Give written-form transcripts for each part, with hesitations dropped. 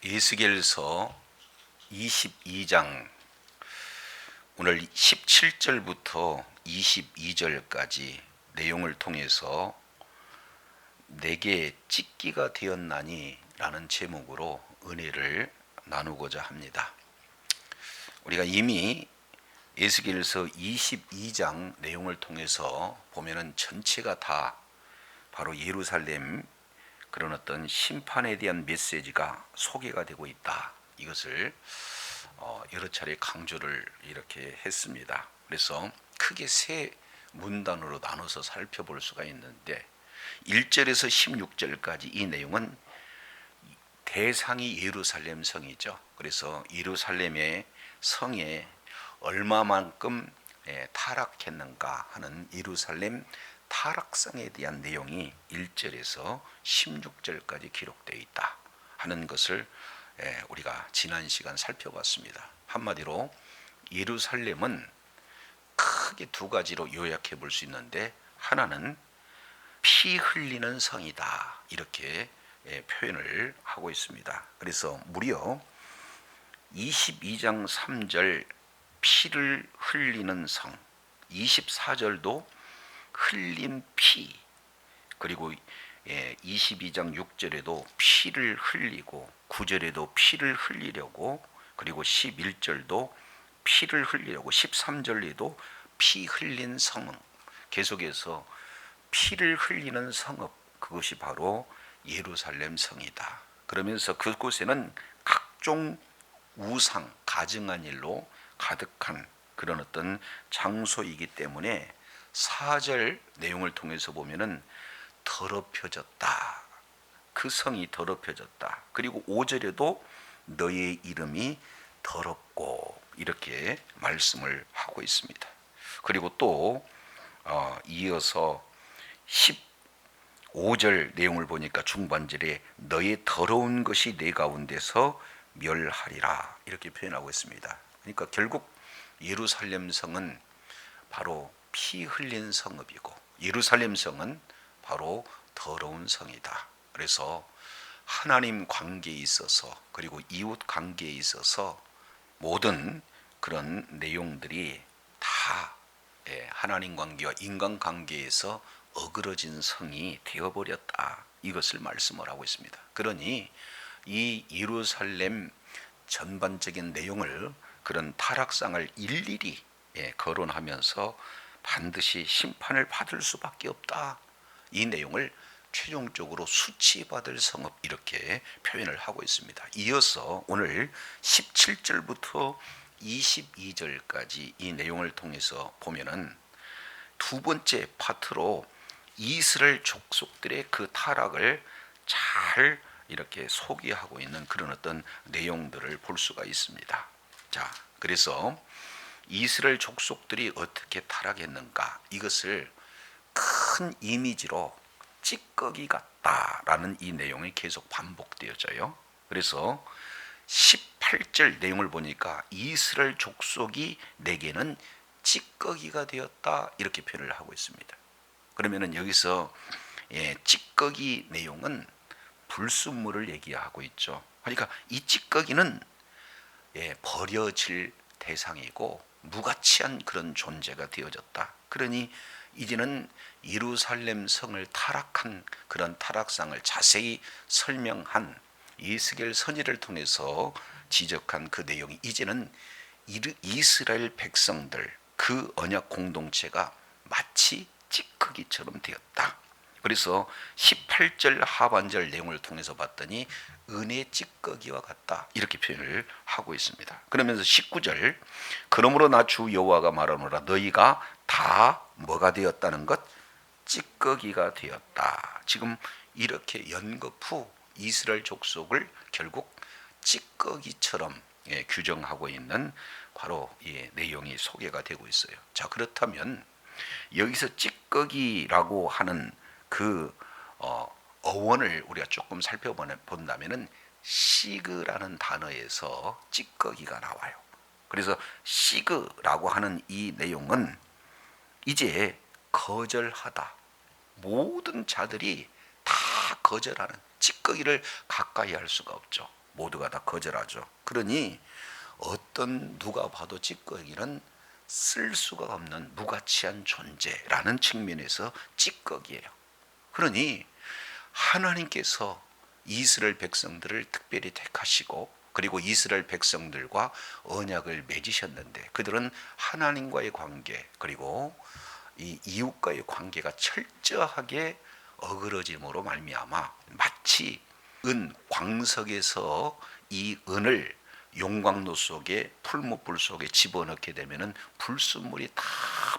에스겔서 22장 오늘 17절부터 22절까지 내용을 통해서 내게 찢기가 되었나니 라는 제목으로 은혜를 나누고자 합니다. 우리가 이미 에스겔서 22장 내용을 통해서 보면은 전체가 다 바로 예루살렘 그런 어떤 심판에 대한 메시지가 소개가 되고 있다. 이것을 여러 차례 강조를 이렇게 했습니다. 그래서 크게 세 문단으로 나눠서 살펴볼 수가 있는데 1절에서 16절까지 이 내용은 대상이 예루살렘 성이죠. 그래서 예루살렘의 성에 얼마만큼 타락했는가 하는 예루살렘 타락성에 대한 내용이 1절에서 16절까지 기록되어 있다 하는 것을 우리가 지난 시간 살펴봤습니다. 한마디로 예루살렘은 크게 두 가지로 요약해 볼 수 있는데, 하나는 피 흘리는 성이다 이렇게 표현을 하고 있습니다. 그래서 무려 22장 3절 피를 흘리는 성, 24절도 흘린 피, 그리고 22장 6절에도 피를 흘리고 9절에도 피를 흘리려고, 그리고 11절도 피를 흘리려고, 13절에도 피 흘린 성읍, 계속해서 피를 흘리는 성읍, 그것이 바로 예루살렘 성이다. 그러면서 그곳에는 각종 우상, 가증한 일로 가득한 그런 어떤 장소이기 때문에 4절 내용을 통해서 보면은 더럽혀졌다. 그 성이 더럽혀졌다. 그리고 5절에도 너의 이름이 더럽고 이렇게 말씀을 하고 있습니다. 그리고 또 이어서 15절 내용을 보니까 중반절에 너의 더러운 것이 내 가운데서 멸하리라 이렇게 표현하고 있습니다. 그러니까 결국 예루살렘 성은 바로 피 흘린 성읍이고 예루살렘 성은 바로 더러운 성이다. 그래서 하나님 관계에 있어서 그리고 이웃 관계에 있어서 모든 그런 내용들이 다 하나님 관계와 인간 관계에서 어그러진 성이 되어버렸다. 이것을 말씀을 하고 있습니다. 그러니 이 예루살렘 전반적인 내용을, 그런 타락상을 일일이 거론하면서 반드시 심판을 받을 수밖에 없다. 이 내용을 최종적으로 수치받을 성읍 이렇게 표현을 하고 있습니다. 이어서 오늘 17절부터 22절까지 이 내용을 통해서 보면은 두 번째 파트로 이스라엘 족속들의 그 타락을 잘 이렇게 소개하고 있는 그런 어떤 내용들을 볼 수가 있습니다. 자, 그래서 이스라엘 족속들이 어떻게 타락했는가, 이것을 큰 이미지로 찌꺼기 같다라는 이 내용이 계속 반복되어져요. 그래서 18절 내용을 보니까 이스라엘 족속이 내게는 찌꺼기가 되었다 이렇게 표현을 하고 있습니다. 그러면은 여기서 찌꺼기 내용은 불순물을 얘기하고 있죠. 그러니까 이 찌꺼기는 버려질 대상이고 무가치한 그런 존재가 되어졌다. 그러니 이제는 예루살렘 성을 타락한 그런 타락상을 자세히 설명한 에스겔 선지를 통해서 지적한 그 내용이 이제는 이스라엘 백성들 그 언약 공동체가 마치 찌꺼기처럼 되었다. 그래서 18절 하반절 내용을 통해서 봤더니 은혜 찌꺼기와 같다 이렇게 표현을 하고 있습니다. 그러면서 19절 그러므로 나 주 여호와가 말하노라 너희가 다 뭐가 되었다는 것? 찌꺼기가 되었다. 지금 이렇게 연거푸 이스라엘 족속을 결국 찌꺼기처럼 규정하고 있는 바로 이 내용이 소개가 되고 있어요. 자, 그렇다면 여기서 찌꺼기라고 하는 그 어원을 우리가 조금 살펴본다면은 시그라는 단어에서 찌꺼기가 나와요. 그래서 시그라고 하는 이 내용은 이제 거절하다, 모든 자들이 다 거절하는, 찌꺼기를 가까이 할 수가 없죠. 모두가 다 거절하죠. 그러니 어떤 누가 봐도 찌꺼기는 쓸 수가 없는 무가치한 존재라는 측면에서 찌꺼기예요. 그러니 하나님께서 이스라엘 백성들을 특별히 택하시고 그리고 이스라엘 백성들과 언약을 맺으셨는데 그들은 하나님과의 관계 그리고 이 이웃과의 관계가 철저하게 어그러짐으로 말미암아 마치 은 광석에서 이 은을 용광로 속에 풀무불 속에 집어넣게 되면은 불순물이 다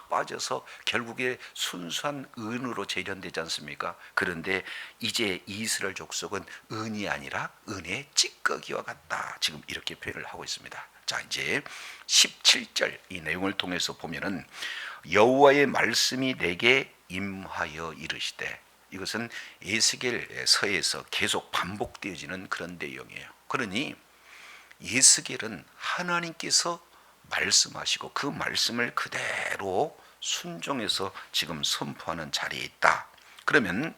빠져서 결국에 순수한 은으로 재련되지 않습니까? 그런데 이제 이스라엘 족속은 은이 아니라 은의 찌꺼기와 같다. 지금 이렇게 표현을 하고 있습니다. 자, 이제 17절 이 내용을 통해서 보면은 여호와의 말씀이 내게 임하여 이르시되, 이것은 에스겔 서에서 계속 반복되어지는 그런 내용이에요. 그러니 에스겔은 하나님께서 말씀하시고 그 말씀을 그대로 순종해서 지금 선포하는 자리에 있다. 그러면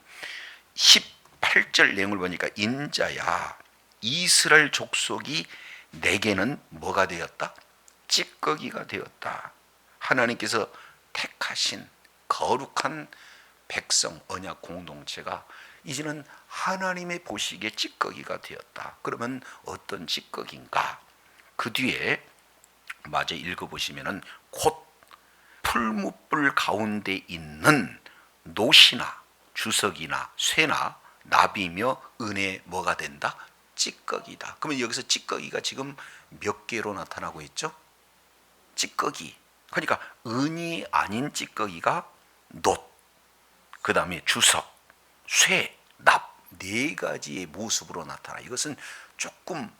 18절 내용을 보니까 인자야 이스라엘 족속이 내게는 뭐가 되었다? 찌꺼기가 되었다. 하나님께서 택하신 거룩한 백성 언약 공동체가 이제는 하나님의 보시기에 찌꺼기가 되었다. 그러면 어떤 찌꺼기인가? 그 뒤에 마저 읽어보시면은 곧 풀무불 가운데 있는 노시나 주석이나 쇠나 나비며 은의 뭐가 된다? 찌꺼기다. 그러면 여기서 찌꺼기가 지금 몇 개로 나타나고 있죠? 찌꺼기. 그러니까 은이 아닌 찌꺼기가 놋, 그 다음에 주석, 쇠, 납, 네 가지의 모습으로 나타나. 이것은 조금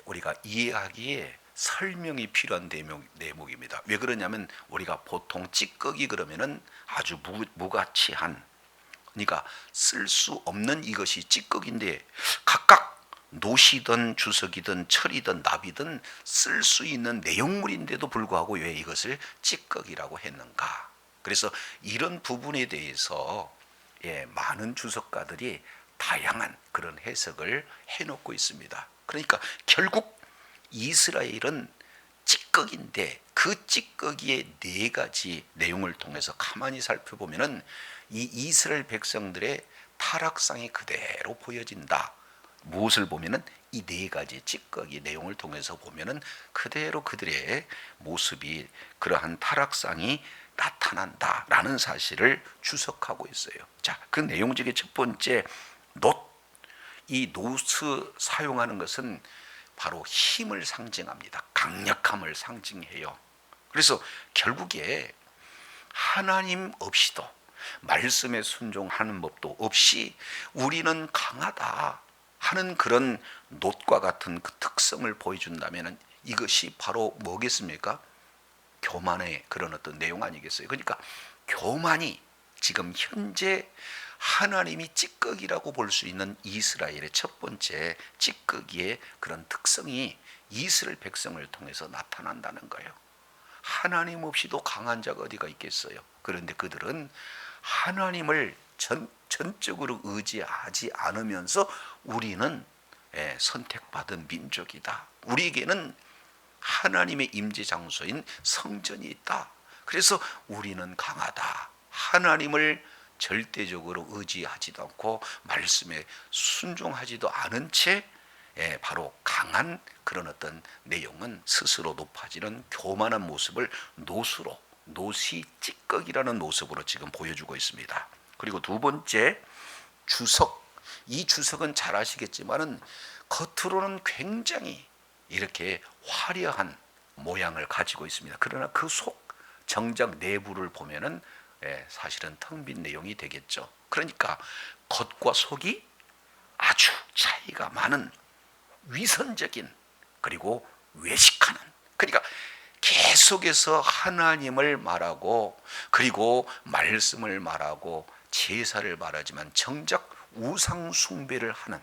우리가 이해하기에 설명이 필요한 대목입니다. 왜 그러냐면 우리가 보통 찌꺼기 그러면은 아주 무가치한, 그러니까 쓸 수 없는 이것이 찌꺼기인데 각각 노시든 주석이든 철이든 납이든 쓸 수 있는 내용물인데도 불구하고 왜 이것을 찌꺼기라고 했는가? 그래서 이런 부분에 대해서 많은 주석가들이 다양한 그런 해석을 해놓고 있습니다. 그러니까 결국 이스라엘은 찌꺼기인데 그 찌꺼기의 네 가지 내용을 통해서 가만히 살펴보면은 이 이스라엘 백성들의 타락상이 그대로 보여진다. 무엇을 보면은 이 네 가지 찌꺼기 내용을 통해서 보면은 그대로 그들의 모습이 그러한 타락상이 나타난다라는 사실을 주석하고 있어요. 자, 그 내용 중에 첫 번째 놋. 이 놋을 사용하는 것은 바로 힘을 상징합니다. 강력함을 상징해요. 그래서 결국에 하나님 없이도 말씀에 순종하는 법도 없이 우리는 강하다 하는 그런 놋과 같은 그 특성을 보여준다면 이것이 바로 뭐겠습니까? 교만의 그런 어떤 내용 아니겠어요? 그러니까 교만이 지금 현재 하나님이 찌꺼기라고 볼 수 있는 이스라엘의 첫 번째 찌꺼기의 그런 특성이 이스라엘 백성을 통해서 나타난다는 거예요. 하나님 없이도 강한 자가 어디가 있겠어요? 그런데 그들은 하나님을 전적으로 의지하지 않으면서 우리는 선택받은 민족이다. 우리에게는 하나님의 임재 장소인 성전이 있다. 그래서 우리는 강하다. 하나님을 절대적으로 의지하지도 않고 말씀에 순종하지도 않은 채 바로 강한 그런 어떤 내용은 스스로 높아지는 교만한 모습을 노수로, 노시 찌꺼기라는 모습으로 지금 보여주고 있습니다. 그리고 두 번째 주석. 이 주석은 잘 아시겠지만은 겉으로는 굉장히 이렇게 화려한 모양을 가지고 있습니다. 그러나 그 속 정작 내부를 보면은 사실은 텅 빈 내용이 되겠죠. 그러니까 겉과 속이 아주 차이가 많은 위선적인 그리고 외식하는, 그러니까 계속해서 하나님을 말하고 그리고 말씀을 말하고 제사를 말하지만 정작 우상 숭배를 하는,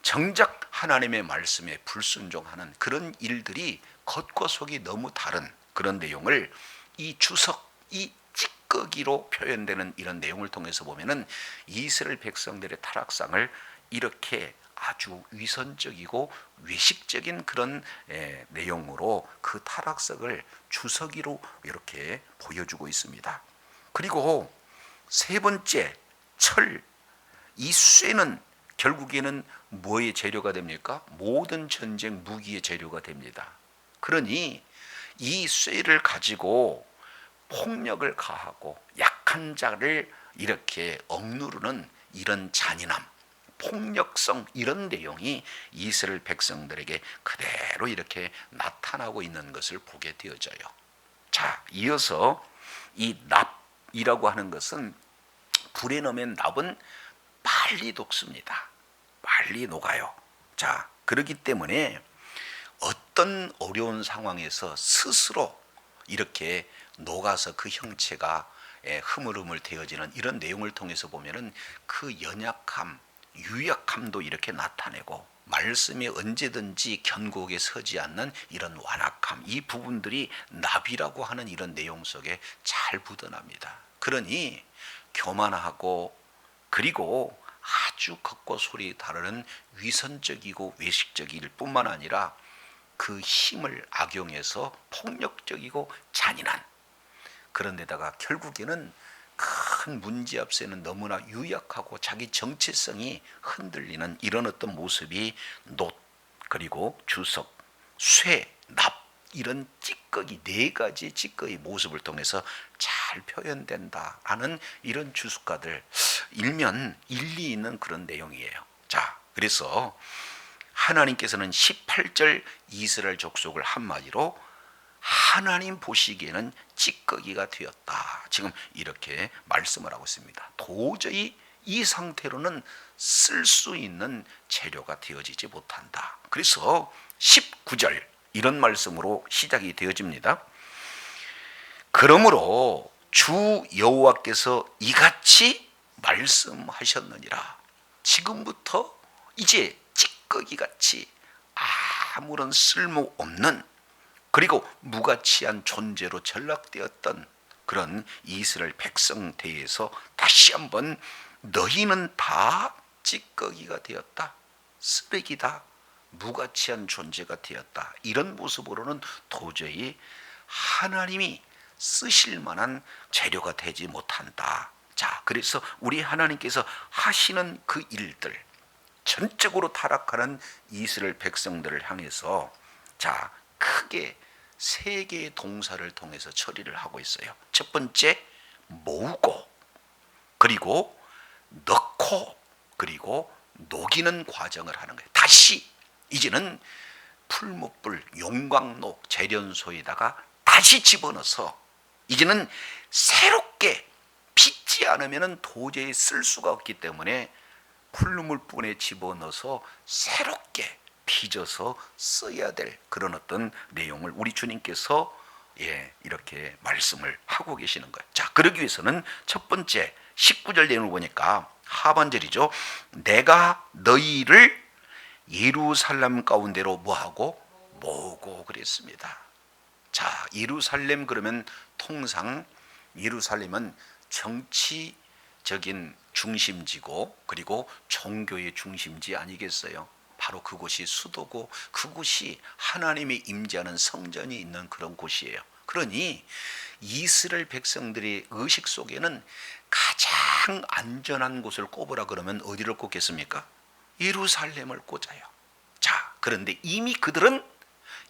정작 하나님의 말씀에 불순종하는 그런 일들이 겉과 속이 너무 다른 그런 내용을 이 주석, 이 찌꺼기로 표현되는 이런 내용을 통해서 보면은 이스라엘 백성들의 타락상을 이렇게 아주 위선적이고 외식적인 그런 내용으로 그 타락석을 주석이로 이렇게 보여주고 있습니다. 그리고 세 번째, 철. 이 쇠는 결국에는 뭐의 재료가 됩니까? 모든 전쟁 무기의 재료가 됩니다. 그러니 이 쇠를 가지고 폭력을 가하고 약한 자를 이렇게 억누르는 이런 잔인함, 폭력성, 이런 내용이 이스라엘 백성들에게 그대로 이렇게 나타나고 있는 것을 보게 되어져요. 자, 이어서 이 납이라고 하는 것은 불에 넣으면 납은 빨리 녹습니다. 빨리 녹아요. 자, 그렇기 때문에 어떤 어려운 상황에서 스스로 이렇게 녹아서 그 형체가 흐물흐물 되어지는 이런 내용을 통해서 보면은 그 연약함, 유약함도 이렇게 나타내고, 말씀이 언제든지 견고하게 서지 않는 이런 완악함, 이 부분들이 납이라고 하는 이런 내용 속에 잘 묻어납니다. 그러니 교만하고 그리고 아주 겉과 소리 다르는 위선적이고 외식적일 뿐만 아니라 그 힘을 악용해서 폭력적이고 잔인한, 그런데다가 결국에는 큰 문제 앞에는 너무나 유약하고 자기 정체성이 흔들리는 이런 어떤 모습이 놋, 그리고 주석, 쇠, 납, 이런 찌꺼기, 네 가지 찌꺼기 모습을 통해서 잘 표현된다라는 이런 주석가들, 일면 일리 있는 그런 내용이에요. 자, 그래서 하나님께서는 18절 이스라엘 족속을 한마디로 하나님 보시기에는 찌꺼기가 되었다, 지금 이렇게 말씀을 하고 있습니다. 도저히 이 상태로는 쓸 수 있는 재료가 되어지지 못한다. 그래서 19절 이런 말씀으로 시작이 되어집니다. 그러므로 주 여호와께서 이같이 말씀하셨느니라. 지금부터 이제 찌꺼기같이 아무런 쓸모없는, 그리고 무가치한 존재로 전락되었던 그런 이스라엘 백성 대해서 다시 한번 너희는 다 찌꺼기가 되었다, 쓰레기다, 무가치한 존재가 되었다, 이런 모습으로는 도저히 하나님이 쓰실 만한 재료가 되지 못한다. 자, 그래서 우리 하나님께서 하시는 그 일들, 전적으로 타락하는 이스라엘 백성들을 향해서 자, 크게 세 개의 동사를 통해서 처리를 하고 있어요. 첫 번째, 모으고, 그리고 넣고, 그리고 녹이는 과정을 하는 거예요. 다시 이제는 풀무불, 용광록, 재련소에다가 다시 집어넣어서 이제는 새롭게 빚지 않으면 도저히 쓸 수가 없기 때문에 풀무불에 집어넣어서 새롭게 빚어서 써야 될 그런 어떤 내용을 우리 주님께서 이렇게 말씀을 하고 계시는 거예요. 자, 그러기 위해서는 첫 번째 19절 내용을 보니까 하반절이죠. 내가 너희를 예루살렘 가운데로 뭐하고 모으고 그랬습니다. 자, 예루살렘 그러면 통상 예루살렘은 정치적인 중심지고 그리고 종교의 중심지 아니겠어요? 바로 그곳이 수도고 그곳이 하나님의 임재하는 성전이 있는 그런 곳이에요. 그러니 이스라엘 백성들의 의식 속에는 가장 안전한 곳을 꼽으라 그러면 어디를 꼽겠습니까? 예루살렘을 꽂아요. 자, 그런데 이미 그들은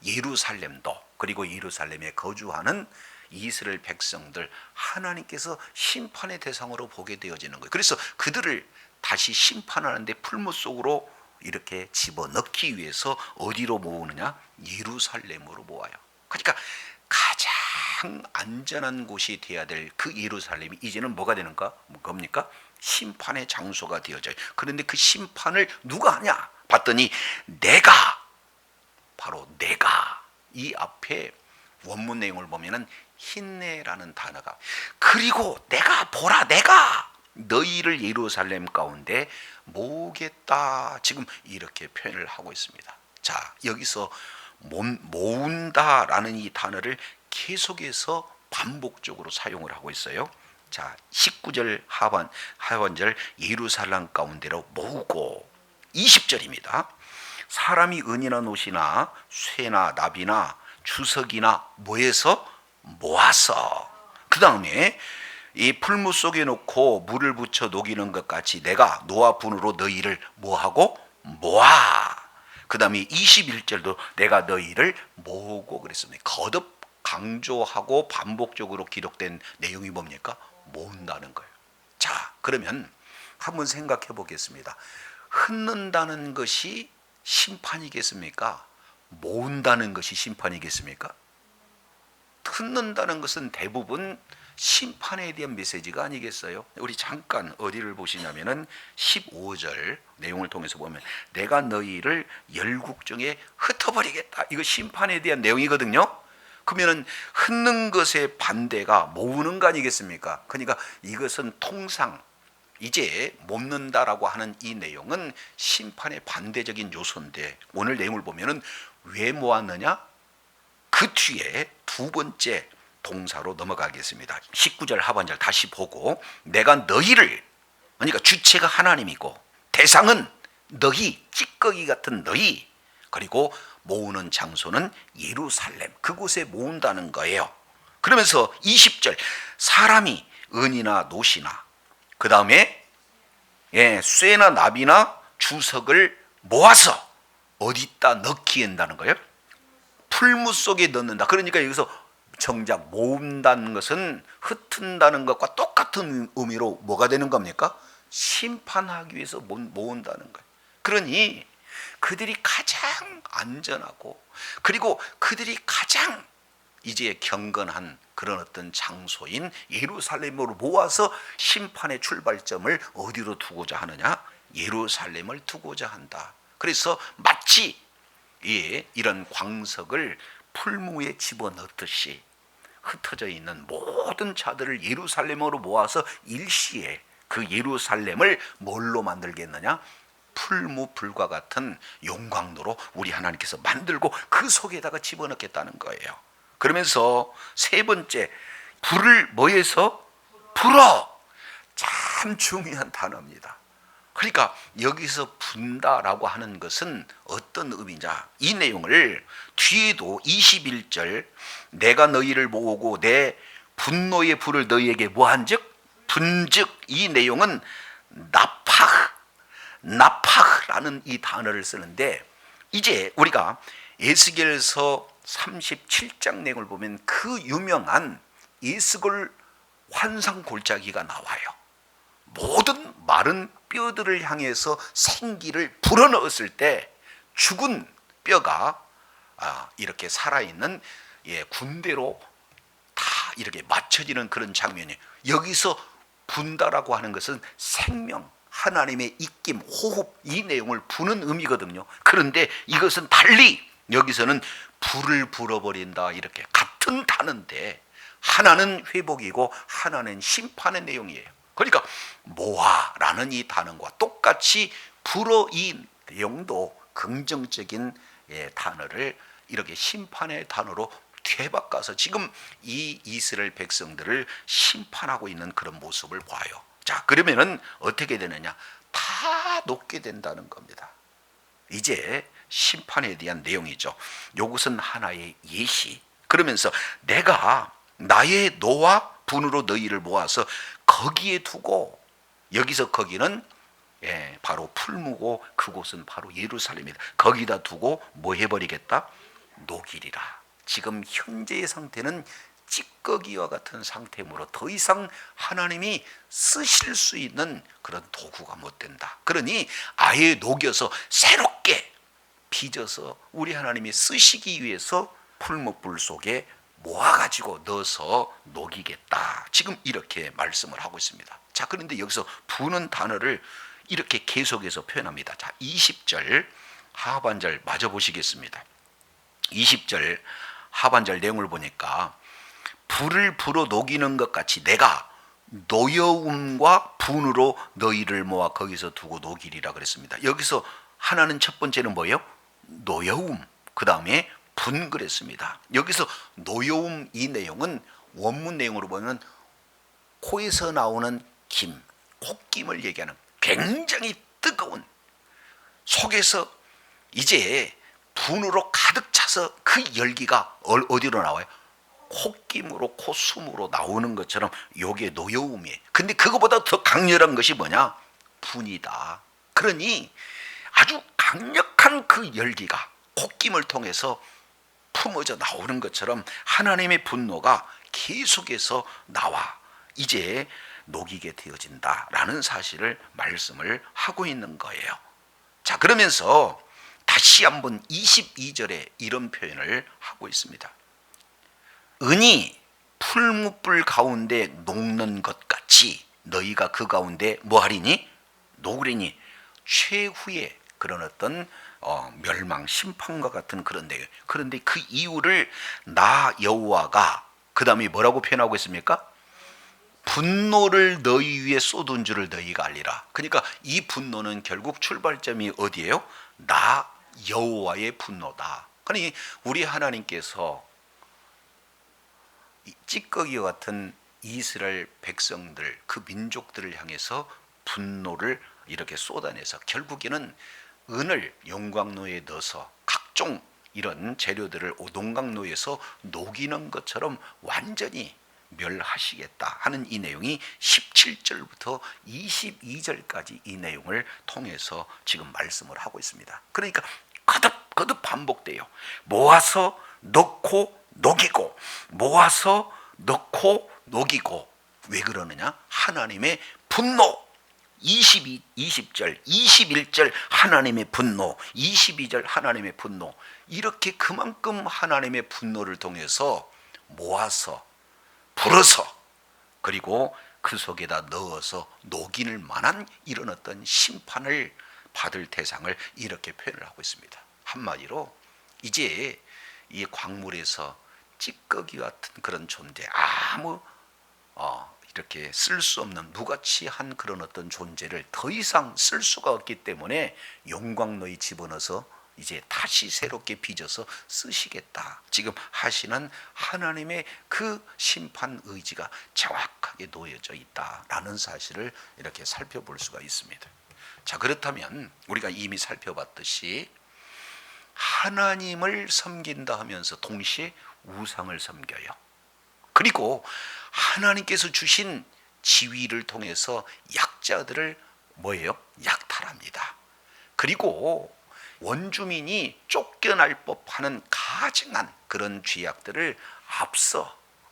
예루살렘도 그리고 예루살렘에 거주하는 이스라엘 백성들, 하나님께서 심판의 대상으로 보게 되어지는 거예요. 그래서 그들을 다시 심판하는데 풀무 속으로 이렇게 집어넣기 위해서 어디로 모으느냐? 예루살렘으로 모아요. 그러니까 가장 안전한 곳이 되어야 될 그 예루살렘이 이제는 뭐가 되는가? 뭡니까? 심판의 장소가 되어져요. 그런데 그 심판을 누가 하냐? 봤더니 내가, 바로 내가, 이 앞에 원문 내용을 보면은 힌내라는 단어가, 그리고 내가 보라, 내가 너희를 예루살렘 가운데 모으겠다, 지금 이렇게 표현을 하고 있습니다. 자, 여기서 모은다라는 이 단어를 계속해서 반복적으로 사용을 하고 있어요. 자, 19절 하반절 예루살렘 가운데로 모으고, 20절입니다. 사람이 은이나 노시나 쇠나 나비나 주석이나 뭐해서 모아서, 그 다음에 이 풀무 속에 놓고 물을 붙여 녹이는 것 같이 내가 노와 분으로 너희를 뭐하고 모아. 그 다음에 21절도 내가 너희를 모으고 그랬습니다. 거듭 강조하고 반복적으로 기록된 내용이 뭡니까? 모은다는 거예요. 자, 그러면 한번 생각해 보겠습니다. 흩는다는 것이 심판이겠습니까? 모은다는 것이 심판이겠습니까? 흩는다는 것은 대부분 심판에 대한 메시지가 아니겠어요? 우리 잠깐 어디를 보시냐면은 15절 내용을 통해서 보면 내가 너희를 열국 중에 흩어버리겠다. 이거 심판에 대한 내용이거든요. 그러면은 흩는 것의 반대가 모으는 거 아니겠습니까? 그러니까 이것은 통상 이제 모는다라고 하는 이 내용은 심판의 반대적인 요소인데, 오늘 내용을 보면은 왜 모았느냐? 그 뒤에 두 번째 동사로 넘어가겠습니다. 19절 하반절 다시 보고 내가 너희를, 그러니까 주체가 하나님이고 대상은 너희, 찌꺼기 같은 너희, 그리고 모으는 장소는 예루살렘, 그곳에 모은다는 거예요. 그러면서 20절 사람이 은이나 노시나 그 다음에 쇠나 나비나 주석을 모아서 어디다 넣기 한다는 거예요? 풀무 속에 넣는다. 그러니까 여기서 정작 모은다는 것은 흩은다는 것과 똑같은 의미로 뭐가 되는 겁니까? 심판하기 위해서 모은다는 거예요. 그러니 그들이 가장 안전하고 그리고 그들이 가장 이제 경건한 그런 어떤 장소인 예루살렘으로 모아서 심판의 출발점을 어디로 두고자 하느냐? 예루살렘을 두고자 한다. 그래서 마치 이런 광석을 풀무에 집어넣듯이 흩어져 있는 모든 자들을 예루살렘으로 모아서 일시에 그 예루살렘을 뭘로 만들겠느냐? 풀무 불과 같은 용광로로 우리 하나님께서 만들고 그 속에다가 집어넣겠다는 거예요. 그러면서 세 번째, 불을 뭐해서? 불어. 참 중요한 단어입니다. 그러니까 여기서 분다라고 하는 것은 어떤 의미냐? 이 내용을 뒤에도 21절 내가 너희를 모으고 내 분노의 불을 너희에게 뭐한즉? 분즉. 이 내용은 나파흐라는 이 단어를 쓰는데, 이제 우리가 에스겔서 37장 내용을 보면 그 유명한 에스겔 환상 골짜기가 나와요. 모든 마른 뼈들을 향해서 생기를 불어넣었을 때 죽은 뼈가 이렇게 살아있는 군대로 다 이렇게 맞춰지는 그런 장면이에요. 여기서 분다라고 하는 것은 생명, 하나님의 입김, 호흡, 이 내용을 부는 의미거든요. 그런데 이것은 달리 여기서는 불을 불어버린다, 이렇게 같은 단어인데 하나는 회복이고 하나는 심판의 내용이에요. 그러니까 모아라는 이 단어와 똑같이 불어, 이 내용도 긍정적인 단어를 이렇게 심판의 단어로 되바꿔서 지금 이 이스라엘 백성들을 심판하고 있는 그런 모습을 봐요. 자, 그러면은 어떻게 되느냐? 다 녹게 된다는 겁니다. 이제 심판에 대한 내용이죠. 이것은 하나의 예시. 그러면서 내가 나의 노와 분으로 너희를 모아서 거기에 두고, 여기서 거기는 바로 풀무고 그곳은 바로 예루살렘이다. 거기다 두고 뭐 해버리겠다? 녹이리라. 지금 현재의 상태는 찌꺼기와 같은 상태이므로 더 이상 하나님이 쓰실 수 있는 그런 도구가 못 된다. 그러니 아예 녹여서 새롭게 빚어서 우리 하나님이 쓰시기 위해서 풀무불 속에 모아가지고 넣어서 녹이겠다. 지금 이렇게 말씀을 하고 있습니다. 자, 그런데 여기서 부는 단어를 이렇게 계속해서 표현합니다. 자, 20절 하반절 마저 보시겠습니다. 20절 하반절 내용을 보니까 불을 불어 녹이는 것 같이 내가 노여움과 분으로 너희를 모아 거기서 두고 녹이리라 그랬습니다. 여기서 하나는 첫 번째는 뭐예요? 노여움, 그 다음에 분 그랬습니다. 여기서 노여움, 이 내용은 원문 내용으로 보면 코에서 나오는 김, 콧김을 얘기하는 굉장히 뜨거운, 속에서 이제 분으로 가득 차서 그 열기가 어디로 나와요? 콧김으로 콧숨으로 나오는 것처럼 요게 노여움이에요. 근데 그거보다 더 강렬한 것이 뭐냐? 분이다. 그러니 아주 강력한 그 열기가 콧김을 통해서 품어져 나오는 것처럼 하나님의 분노가 계속해서 나와 이제 녹이게 되어진다라는 사실을 말씀을 하고 있는 거예요. 자, 그러면서 다시 한번 22절에 이런 표현을 하고 있습니다. 은이 풀무불 가운데 녹는 것 같이 너희가 그 가운데 뭐하리니? 녹으리니. 최후의 그런 어떤 멸망 심판과 같은 그런 내용. 그런데 그 이유를 나 여호와가 그 다음에 뭐라고 표현하고 있습니까? 분노를 너희 위에 쏟은 줄을 너희가 알리라. 그러니까 이 분노는 결국 출발점이 어디예요? 나 여호와의 분노다. 그러니 우리 하나님께서 찌꺼기와 같은 이스라엘 백성들, 그 민족들을 향해서 분노를 이렇게 쏟아내서 결국에는 은을 용광로에 넣어서 각종 이런 재료들을 용광로에서 녹이는 것처럼 완전히 멸하시겠다 하는 이 내용이 17절부터 22절까지 이 내용을 통해서 지금 말씀을 하고 있습니다. 그러니까 거듭 반복돼요. 모아서 넣고 녹이고, 모아서 넣고 녹이고. 왜 그러느냐? 하나님의 분노. 20절, 21절 하나님의 분노, 22절 하나님의 분노. 이렇게 그만큼 하나님의 분노를 통해서 모아서 불어서 그리고 그 속에다 넣어서 녹일 만한 이런 어떤 심판을 받을 대상을 이렇게 표현을 하고 있습니다. 한마디로 이제 이 광물에서 찌꺼기 같은 그런 존재, 아무 이렇게 쓸 수 없는 무가치한 그런 어떤 존재를 더 이상 쓸 수가 없기 때문에 용광로에 집어넣어서 이제 다시 새롭게 빚어서 쓰시겠다. 지금 하시는 하나님의 그 심판 의지가 정확하게 놓여져 있다라는 사실을 이렇게 살펴볼 수가 있습니다. 자, 그렇다면 우리가 이미 살펴봤듯이 하나님을 섬긴다 하면서 동시에 우상을 섬겨요. 그리고 하나님께서 주신 지위를 통해서 약자들을 뭐예요? 약탈합니다. 그리고 원주민이 쫓겨날 법하는 가증한 그런 죄악들을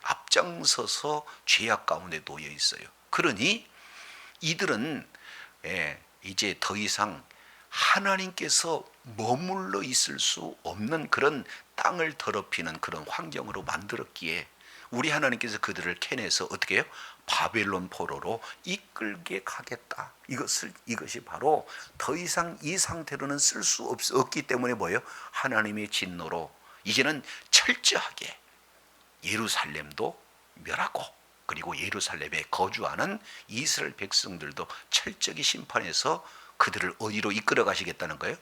앞장서서 죄악 가운데 놓여 있어요. 그러니 이들은 이제 더 이상 하나님께서 머물러 있을 수 없는 그런 땅을 더럽히는 그런 환경으로 만들었기에 우리 하나님께서 그들을 캐내서 어떻게 해요? 바벨론 포로로 이끌게 가겠다. 이것이 바로 더 이상 이 상태로는 쓸 수 없기 때문에 뭐예요? 하나님의 진노로 이제는 철저하게 예루살렘도 멸하고 그리고 예루살렘에 거주하는 이스라엘 백성들도 철저히 심판해서 그들을 어디로 이끌어 가시겠다는 거예요?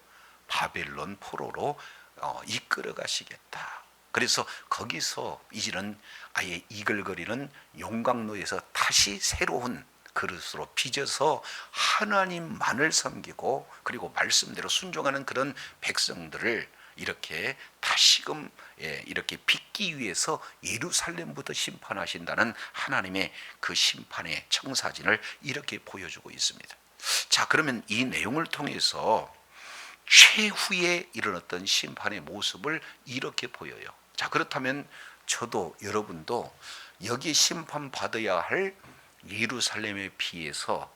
바벨론 포로로 이끌어 가시겠다. 그래서 거기서 이제는 아예 이글거리는 용광로에서 다시 새로운 그릇으로 빚어서 하나님만을 섬기고 그리고 말씀대로 순종하는 그런 백성들을 이렇게 다시금 이렇게 빚기 위해서 예루살렘부터 심판하신다는 하나님의 그 심판의 청사진을 이렇게 보여주고 있습니다. 자, 그러면 이 내용을 통해서 최후에 이런 어떤 심판의 모습을 이렇게 보여요. 자, 그렇다면 저도 여러분도 여기 심판받아야 할 예루살렘에 비해서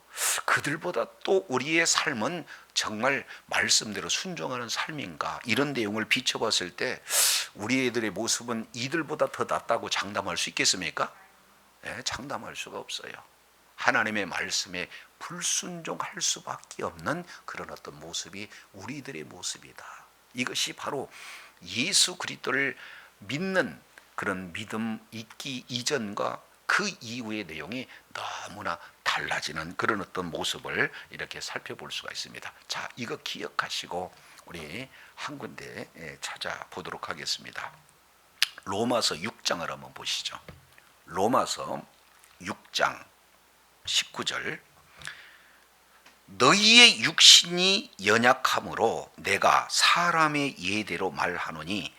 그들보다 또 우리의 삶은 정말 말씀대로 순종하는 삶인가, 이런 내용을 비춰봤을 때 우리 애들의 모습은 이들보다 더 낫다고 장담할 수 있겠습니까? 네, 장담할 수가 없어요. 하나님의 말씀에 불순종할 수밖에 없는 그런 어떤 모습이 우리들의 모습이다. 이것이 바로 예수 그리스도를 믿는 그런 믿음 있기 이전과 그 이후의 내용이 너무나 달라지는 그런 어떤 모습을 이렇게 살펴볼 수가 있습니다. 자, 이거 기억하시고 우리 한 군데 찾아보도록 하겠습니다. 로마서 6장을 한번 보시죠. 로마서 6장 19절 너희의 육신이 연약함으로 내가 사람의 예대로 말하노니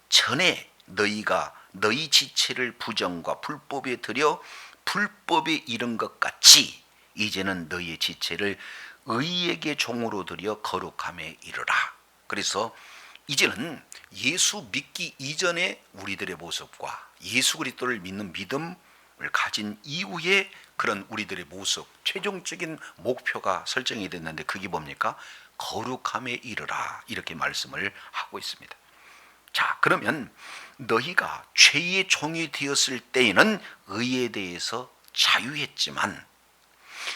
전에 너희가 너희 지체를 부정과 불법에 들여 불법에 이른 것 같이 이제는 너희의 지체를 의에게 종으로 들여 거룩함에 이르라. 그래서 이제는 예수 믿기 이전의 우리들의 모습과 예수 그리스도를 믿는 믿음을 가진 이후에 그런 우리들의 모습, 최종적인 목표가 설정이 됐는데 그게 뭡니까? 거룩함에 이르라, 이렇게 말씀을 하고 있습니다. 자, 그러면 너희가 죄의 종이 되었을 때에는 의에 대해서 자유했지만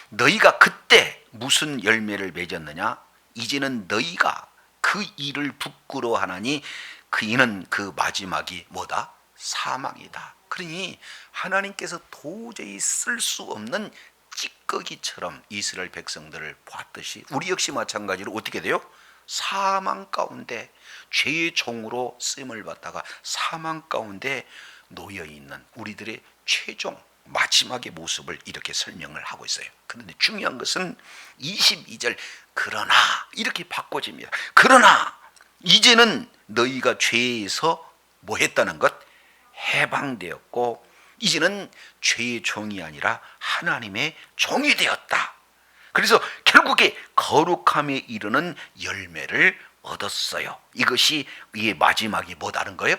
너희가 그때 무슨 열매를 맺었느냐? 이제는 너희가 그 일을 부끄러워하나니 그 이는 그 마지막이 뭐다? 사망이다. 그러니 하나님께서 도저히 쓸 수 없는 찌꺼기처럼 이스라엘 백성들을 봤듯이 우리 역시 마찬가지로 어떻게 돼요? 사망 가운데 죄의 종으로 쓰임을 받다가 사망 가운데 놓여있는 우리들의 최종 마지막의 모습을 이렇게 설명을 하고 있어요. 그런데 중요한 것은 22절 그러나 이렇게 바꿔집니다. 그러나 이제는 너희가 죄에서 뭐 했다는 것? 해방되었고 이제는 죄의 종이 아니라 하나님의 종이 되었다. 그래서 결국에 거룩함에 이르는 열매를 얻었어요. 이것이 이 마지막이 뭐다른 거예요?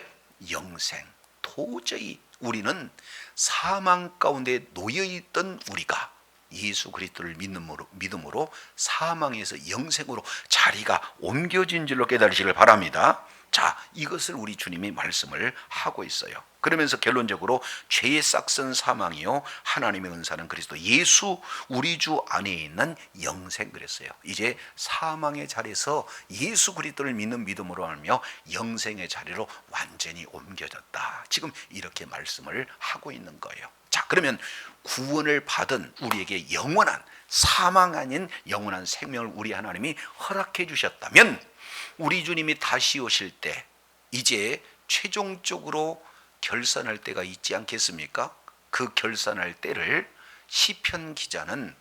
영생. 도저히 우리는 사망 가운데 놓여있던 우리가 예수 그리스도를 믿음으로 사망에서 영생으로 자리가 옮겨진 줄로 깨달으시길 바랍니다. 자, 이것을 우리 주님이 말씀을 하고 있어요. 그러면서 결론적으로 죄의 싹슨 사망이요 하나님의 은사는 그리스도 예수 우리 주 안에 있는 영생 그랬어요. 이제 사망의 자리에서 예수 그리스도를 믿는 믿음으로 하며 영생의 자리로 완전히 옮겨졌다. 지금 이렇게 말씀을 하고 있는 거예요. 자, 그러면 구원을 받은 우리에게 영원한 사망 아닌 영원한 생명을 우리 하나님이 허락해 주셨다면 우리 주님이 다시 오실 때 이제 최종적으로 결산할 때가 있지 않겠습니까? 그 결산할 때를 시편 기자는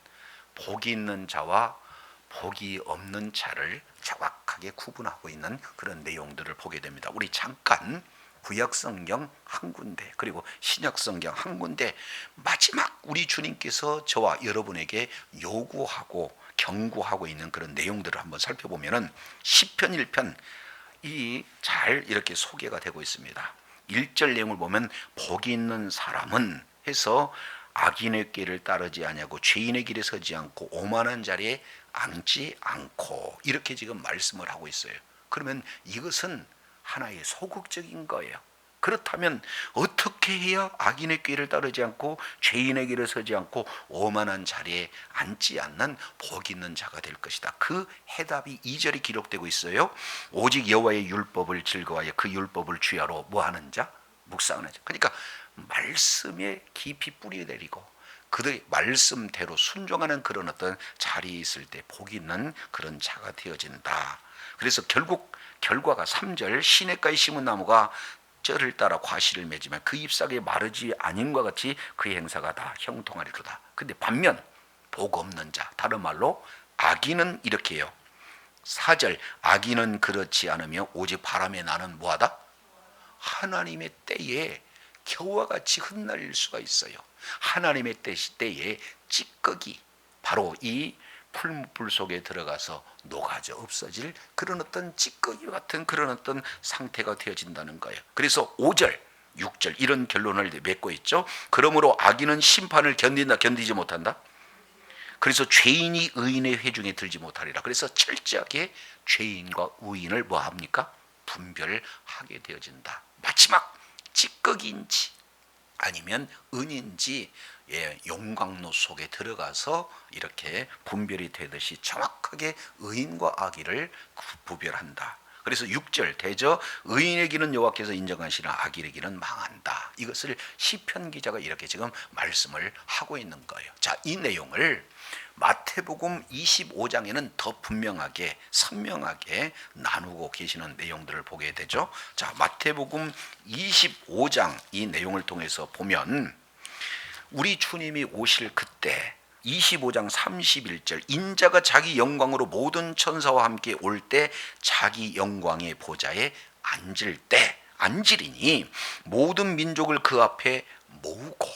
복이 있는 자와 복이 없는 자를 정확하게 구분하고 있는 그런 내용들을 보게 됩니다. 우리 잠깐 구약성경 한 군데 그리고 신약성경 한 군데 마지막 우리 주님께서 저와 여러분에게 요구하고 경고하고 있는 그런 내용들을 한번 살펴보면은 시편 1편 이 잘 이렇게 소개가 되고 있습니다. 1절 내용을 보면 복이 있는 사람은 해서 악인의 길을 따르지 아니하고 죄인의 길에 서지 않고 오만한 자리에 앉지 않고 이렇게 지금 말씀을 하고 있어요. 그러면 이것은 하나의 소극적인 거예요. 그렇다면 어떻게 해야 악인의 길을 따르지 않고 죄인의 길을 서지 않고 오만한 자리에 앉지 않는 복 있는 자가 될 것이다. 그 해답이 2절이 기록되고 있어요. 오직 여호와의 율법을 즐거워하여 그 율법을 주야로 뭐하는 자? 묵상하는 자. 그러니까 말씀에 깊이 뿌리 내리고 그들의 말씀대로 순종하는 그런 어떤 자리에 있을 때 복 있는 그런 자가 되어진다. 그래서 결국 결과가 3절 시냇가에 심은 나무가 쩔을 따라 과실을 맺으면 그 잎사귀에 마르지 아님과 같이 그의 행사가 다 형통하리로다. 근데 반면 복 없는 자, 다른 말로 악인은 이렇게 해요. 4절 악인은 그렇지 않으며 오직 바람에 나는 뭐하다? 하나님의 때에 겨우와 같이 흩날릴 수가 있어요. 하나님의 때에 찌꺼기 바로 이 풀무불 속에 들어가서 녹아져 없어질 그런 어떤 찌꺼기 같은 그런 어떤 상태가 되어진다는 거예요. 그래서 5절 6절 이런 결론을 맺고 있죠. 그러므로 악인은 심판을 견딘다 견디지 못한다. 그래서 죄인이 의인의 회중에 들지 못하리라. 그래서 철저하게 죄인과 의인을 뭐합니까? 분별하게 되어진다. 마지막 찌꺼기인지 아니면 은인지 용광로 속에 들어가서 이렇게 분별이 되듯이 정확하게 의인과 악의를 구별한다. 그래서 6절 대저 의인의 길은 여호와께서 인정하시나 악인의 길은 망한다. 이것을 시편 기자가 이렇게 지금 말씀을 하고 있는 거예요. 자, 이 내용을 마태복음 25장에는 더 분명하게 선명하게 나누고 계시는 내용들을 보게 되죠. 자, 마태복음 25장 이 내용을 통해서 보면 우리 주님이 오실 그때 25장 31절 인자가 자기 영광으로 모든 천사와 함께 올 때 자기 영광의 보좌에 앉으리니 모든 민족을 그 앞에 모으고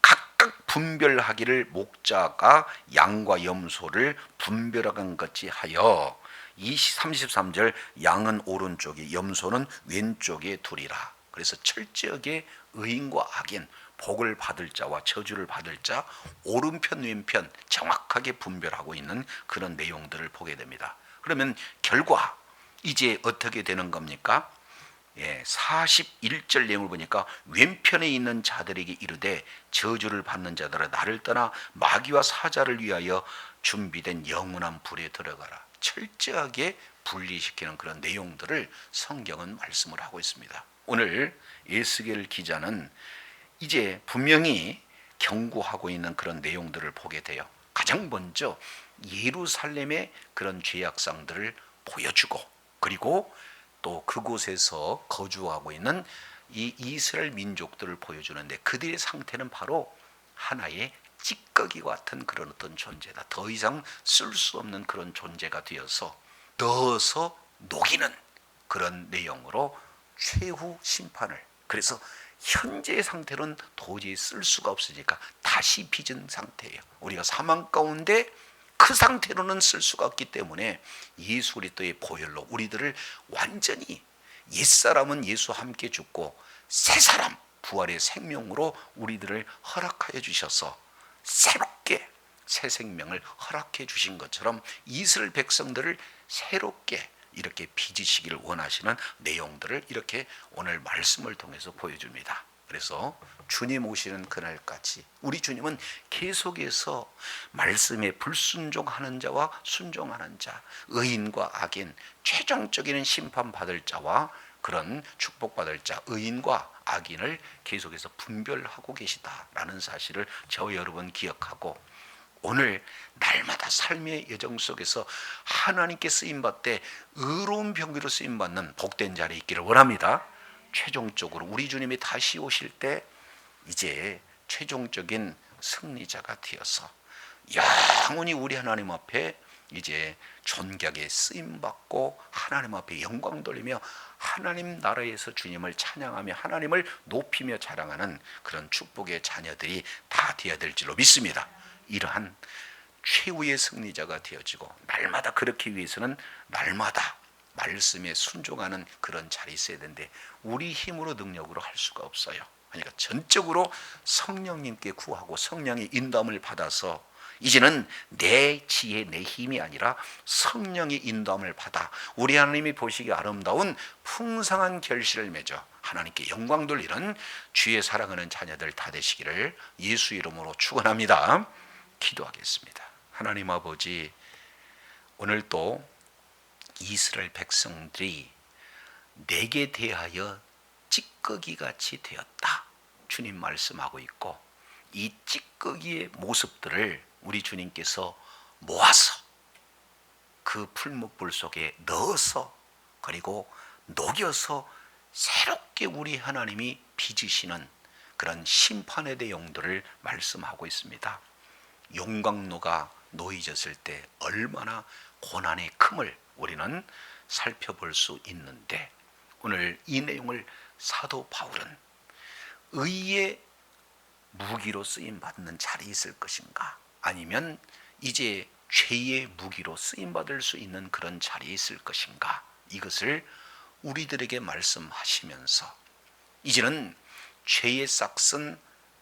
각각 분별하기를 목자가 양과 염소를 분별하는 것이 하여 33절 양은 오른쪽에 염소는 왼쪽에 두리라. 그래서 철저하게 의인과 악인, 복을 받을 자와 저주를 받을 자, 오른편 왼편 정확하게 분별하고 있는 그런 내용들을 보게 됩니다. 그러면 결과 이제 어떻게 되는 겁니까? 41절 내용을 보니까 왼편에 있는 자들에게 이르되 저주를 받는 자들아 나를 떠나 마귀와 사자를 위하여 준비된 영원한 불에 들어가라. 철저하게 분리시키는 그런 내용들을 성경은 말씀을 하고 있습니다. 오늘 에스겔 기자는 이제 분명히 경고하고 있는 그런 내용들을 보게 돼요. 가장 먼저 예루살렘의 그런 죄악상들을 보여주고, 그리고 또 그곳에서 거주하고 있는 이 이스라엘 민족들을 보여주는데, 그들의 상태는 바로 하나의 찌꺼기 같은 그런 어떤 존재다. 더 이상 쓸 수 없는 그런 존재가 되어서 넣어서 녹이는 그런 내용으로 최후 심판을, 그래서 현재의 상태로는 도저히 쓸 수가 없으니까 다시 빚은 상태예요. 우리가 사망 가운데 그 상태로는 쓸 수가 없기 때문에 예수 그리스도의 보혈로 우리들을 완전히, 옛사람은 예수와 함께 죽고 새 사람 부활의 생명으로 우리들을 허락하여 주셔서 새롭게 새 생명을 허락해 주신 것처럼 이스라엘 백성들을 새롭게 이렇게 빚으시기를 원하시는 내용들을 이렇게 오늘 말씀을 통해서 보여줍니다. 그래서 주님 오시는 그날까지 우리 주님은 계속해서 말씀에 불순종하는 자와 순종하는 자, 의인과 악인, 최종적인 심판받을 자와 그런 축복받을 자, 의인과 악인을 계속해서 분별하고 계시다라는 사실을 저와 여러분 기억하고, 오늘 날마다 삶의 여정 속에서 하나님께 쓰임받되 의로운 병기로 쓰임받는 복된 자리에 있기를 원합니다. 최종적으로 우리 주님이 다시 오실 때 이제 최종적인 승리자가 되어서 영원히 우리 하나님 앞에 이제 존귀하게 쓰임받고 하나님 앞에 영광 돌리며 하나님 나라에서 주님을 찬양하며 하나님을 높이며 자랑하는 그런 축복의 자녀들이 다 되어야 될 줄로 믿습니다. 이러한 최후의 승리자가 되어지고, 날마다 그렇기 위해서는 날마다 말씀에 순종하는 그런 자리에 있어야 되는데 우리 힘으로 능력으로 할 수가 없어요. 그러니까 전적으로 성령님께 구하고 성령의 인도함을 받아서, 이제는 내 지혜 내 힘이 아니라 성령의 인도함을 받아 우리 하나님이 보시기에 아름다운 풍성한 결실을 맺어 하나님께 영광 돌리는 주의 사랑하는 자녀들 다 되시기를 예수 이름으로 축원합니다. 기도하겠습니다. 하나님 아버지, 오늘 또 이스라엘 백성들이 내게 대하여 찌꺼기같이 되었다, 주님 말씀하고 있고, 이 찌꺼기의 모습들을 우리 주님께서 모아서 그 풀목불 속에 넣어서 그리고 녹여서 새롭게 우리 하나님이 빚으시는 그런 심판의 내용들을 말씀하고 있습니다. 용광로가 놓여졌을 때 얼마나 고난의 큼을 우리는 살펴볼 수 있는데, 오늘 이 내용을 사도 바울은 의의 무기로 쓰임받는 자리에 있을 것인가, 아니면 이제 죄의 무기로 쓰임받을 수 있는 그런 자리에 있을 것인가, 이것을 우리들에게 말씀하시면서 이제는 죄의 싹은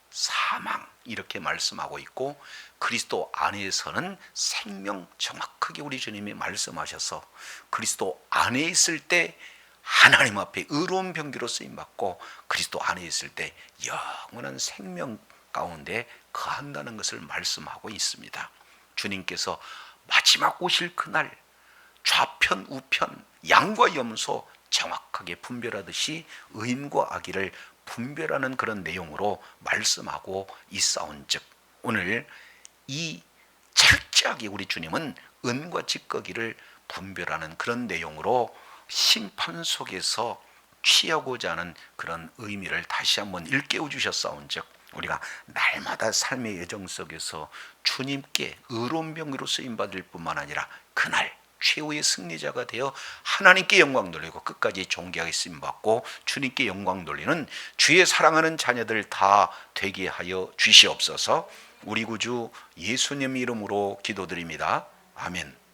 사망 이렇게 말씀하고 있고, 그리스도 안에서는 생명, 정확하게 우리 주님이 말씀하셔서 그리스도 안에 있을 때 하나님 앞에 의로운 병기로 쓰임받고 그리스도 안에 있을 때 영원한 생명 가운데 거한다는 것을 말씀하고 있습니다. 주님께서 마지막 오실 그날 좌편 우편 양과 염소 정확하게 분별하듯이 의인과 악의를 분별하는 그런 내용으로 말씀하고 있사온즉, 오늘 이 철저하게 우리 주님은 은과 찌꺼기를 분별하는 그런 내용으로 심판 속에서 취하고자 하는 그런 의미를 다시 한번 일깨워 주셨사온즉, 우리가 날마다 삶의 여정 속에서 주님께 의로운 병기로 쓰임받을 뿐만 아니라 그날 최후의 승리자가 되어 하나님께 영광 돌리고 끝까지 존귀하게 쓰임받고 주님께 영광 돌리는 주의 사랑하는 자녀들 다 되게 하여 주시옵소서. 우리 구주 예수님 이름으로 기도드립니다. 아멘.